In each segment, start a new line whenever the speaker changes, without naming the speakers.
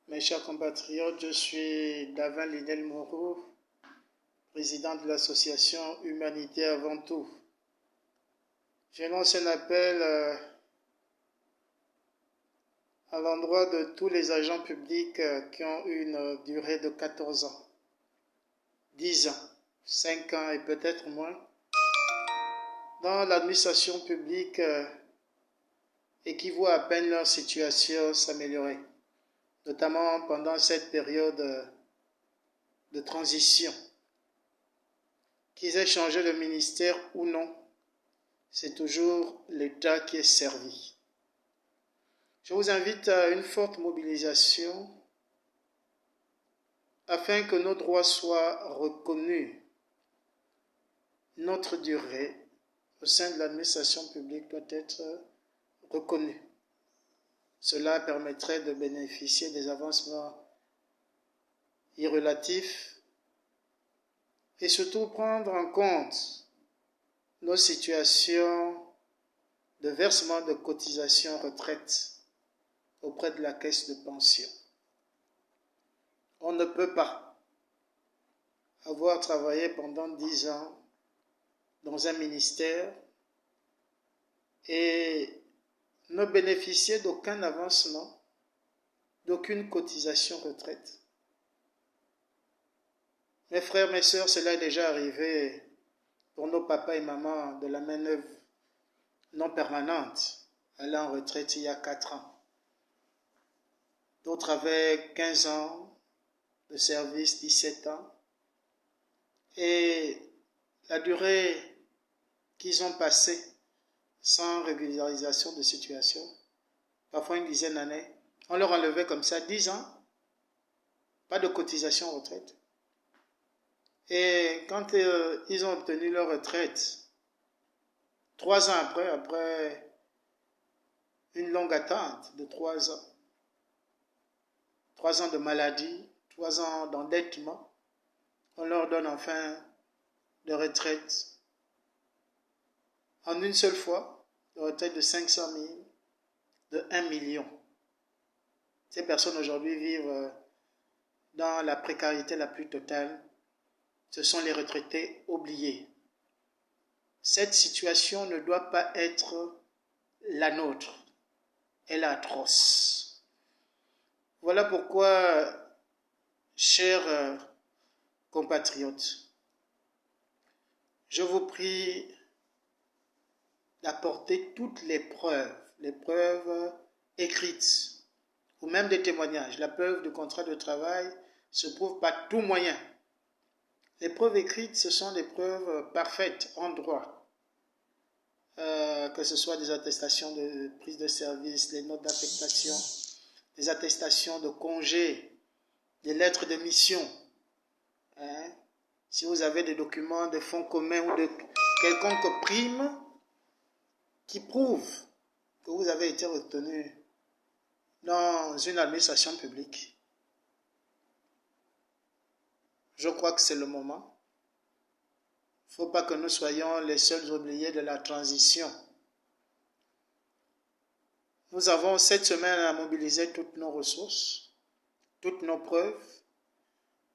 Mes chers compatriotes, je suis Davin Linel Moreau, président de l'association Humanité avant tout. Je lance un appel à l'endroit de tous les agents publics qui ont une durée de 14 ans, 10 ans, 5 ans et peut-être moins dans l'administration publique et qui voient à peine leur situation s'améliorer, notamment pendant cette période de transition. Qu'ils aient changé de ministère ou non, c'est toujours l'État qui est servi. Je vous invite à une forte mobilisation afin que nos droits soient reconnus. Notre durée au sein de l'administration publique doit être reconnue. Cela permettrait de bénéficier des avancements irrélatifs et surtout prendre en compte nos situations de versement de cotisations retraite auprès de la caisse de pension. On ne peut pas avoir travaillé pendant 10 ans dans un ministère et ne bénéficier d'aucun avancement, d'aucune cotisation retraite. Mes frères, mes sœurs, cela est déjà arrivé pour nos papas et mamans de la main-d'œuvre non permanente, allant en retraite il y a 4 ans. D'autres avaient 15 ans de service, 17 ans. Et la durée qu'ils ont passée sans régularisation de situation, parfois une dizaine d'années, on leur enlevait comme ça 10 ans, pas de cotisation retraite. Et quand ils ont obtenu leur retraite, 3 ans après une longue attente de 3 ans, 3 ans de maladie, 3 ans d'endettement, on leur donne enfin de retraite en une seule fois, de retraite de 500 000, de 1 million. Ces personnes aujourd'hui vivent dans la précarité la plus totale. Ce sont les retraités oubliés. Cette situation ne doit pas être la nôtre. Elle est atroce. Voilà pourquoi, chers compatriotes, je vous prie d'apporter toutes les preuves écrites, ou même des témoignages. La preuve du contrat de travail se prouve par tout moyen. Les preuves écrites, ce sont des preuves parfaites en droit, que ce soit des attestations de prise de service, des notes d'affectation, des attestations de congé, des lettres de mission. Si vous avez des documents de fonds communs ou de quelconque prime qui prouvent que vous avez été retenu dans une administration publique, je crois que c'est le moment. Il ne faut pas que nous soyons les seuls oubliés de la transition. Nous avons cette semaine à mobiliser toutes nos ressources, toutes nos preuves,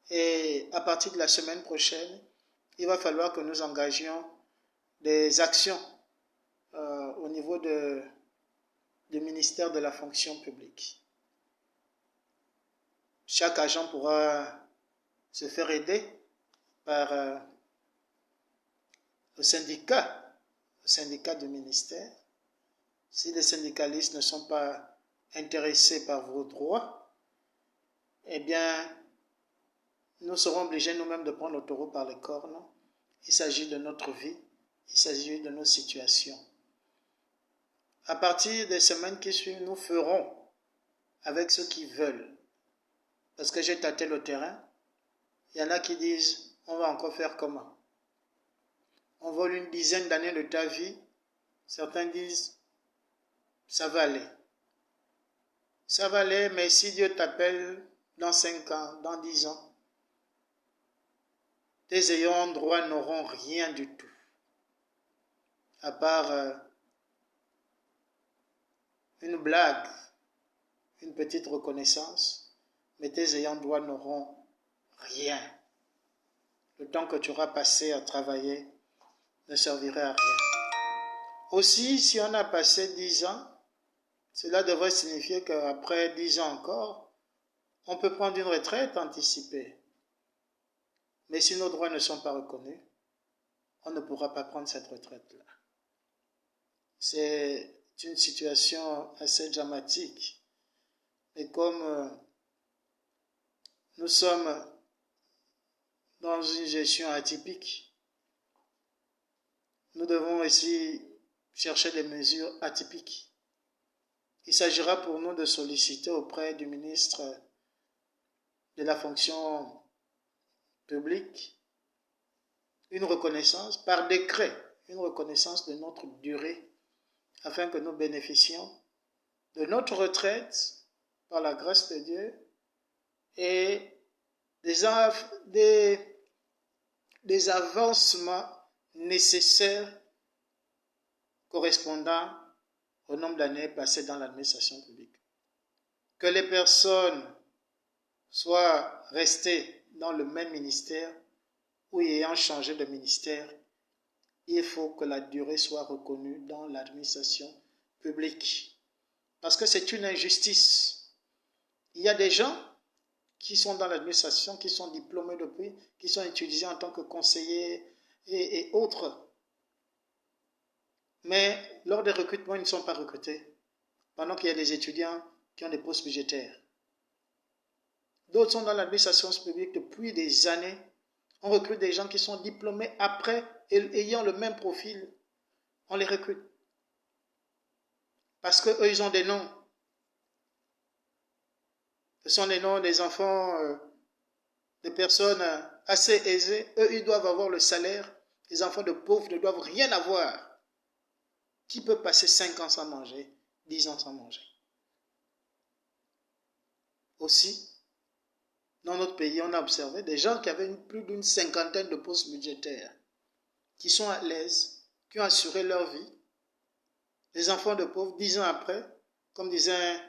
et à partir de la semaine prochaine, il va falloir que nous engagions des actions au niveau du ministère de la fonction publique. Chaque agent pourra se faire aider par le syndicat du ministère. Si les syndicalistes ne sont pas intéressés par vos droits, eh bien, nous serons obligés nous-mêmes de prendre le taureau par les cornes. Il s'agit de notre vie, il s'agit de nos situations. À partir des semaines qui suivent, nous ferons avec ceux qui veulent. Parce que j'ai tâté le terrain, il y en a qui disent, on va encore faire comment? On vole une dizaine d'années de ta vie. Certains disent, ça va aller. Ça va aller, mais si Dieu t'appelle dans 5 ans, dans 10 ans, tes ayants droit n'auront rien du tout. À part une blague, une petite reconnaissance, mais tes ayants droit n'auront rien. Le temps que tu auras passé à travailler ne servirait à rien. Aussi, si on a passé 10 ans, cela devrait signifier qu'après 10 ans encore, on peut prendre une retraite anticipée. Mais si nos droits ne sont pas reconnus, on ne pourra pas prendre cette retraite-là. C'est une situation assez dramatique. Et comme nous sommes dans une gestion atypique, nous devons aussi chercher des mesures atypiques. Il s'agira pour nous de solliciter auprès du ministre de la fonction publique une reconnaissance par décret, une reconnaissance de notre durée, afin que nous bénéficions de notre retraite par la grâce de Dieu et des avancements nécessaires correspondant au nombre d'années passées dans l'administration publique. Que les personnes soient restées dans le même ministère ou ayant changé de ministère, il faut que la durée soit reconnue dans l'administration publique. Parce que c'est une injustice. Il y a des gens qui sont dans l'administration, qui sont diplômés depuis, qui sont utilisés en tant que conseillers et autres. Mais lors des recrutements, ils ne sont pas recrutés, pendant qu'il y a des étudiants qui ont des postes budgétaires. D'autres sont dans l'administration publique depuis des années. On recrute des gens qui sont diplômés après et ayant le même profil. On les recrute. Parce qu'eux, ils ont des noms. Ce sont des noms des enfants, des personnes assez aisées. Eux, ils doivent avoir le salaire. Les enfants de pauvres ne doivent rien avoir. Qui peut passer 5 ans sans manger, 10 ans sans manger? Aussi, dans notre pays, on a observé des gens qui avaient plus d'une cinquantaine de postes budgétaires, qui sont à l'aise, qui ont assuré leur vie. Les enfants de pauvres, 10 ans après, comme disait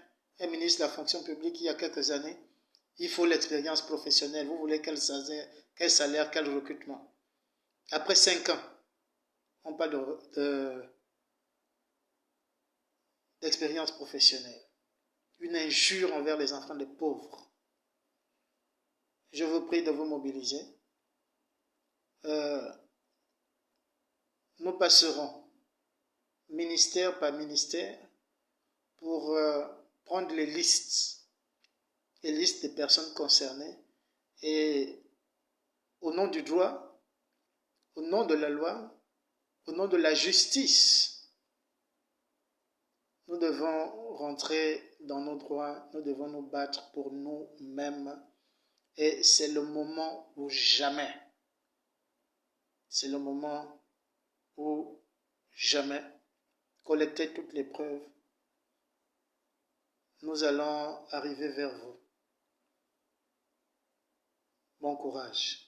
un ministre de la fonction publique il y a quelques années, il faut l'expérience professionnelle. Vous voulez quel salaire, quel recrutement? Après 5 ans, on parle d'expérience professionnelle. Une injure envers les enfants des pauvres. Je vous prie de vous mobiliser. Nous passerons ministère par ministère pour prendre les listes des personnes concernées et au nom du droit, au nom de la loi, au nom de la justice, nous devons rentrer dans nos droits, nous devons nous battre pour nous-mêmes. Et c'est le moment où jamais, collecter toutes les preuves, nous allons arriver vers vous. Bon courage.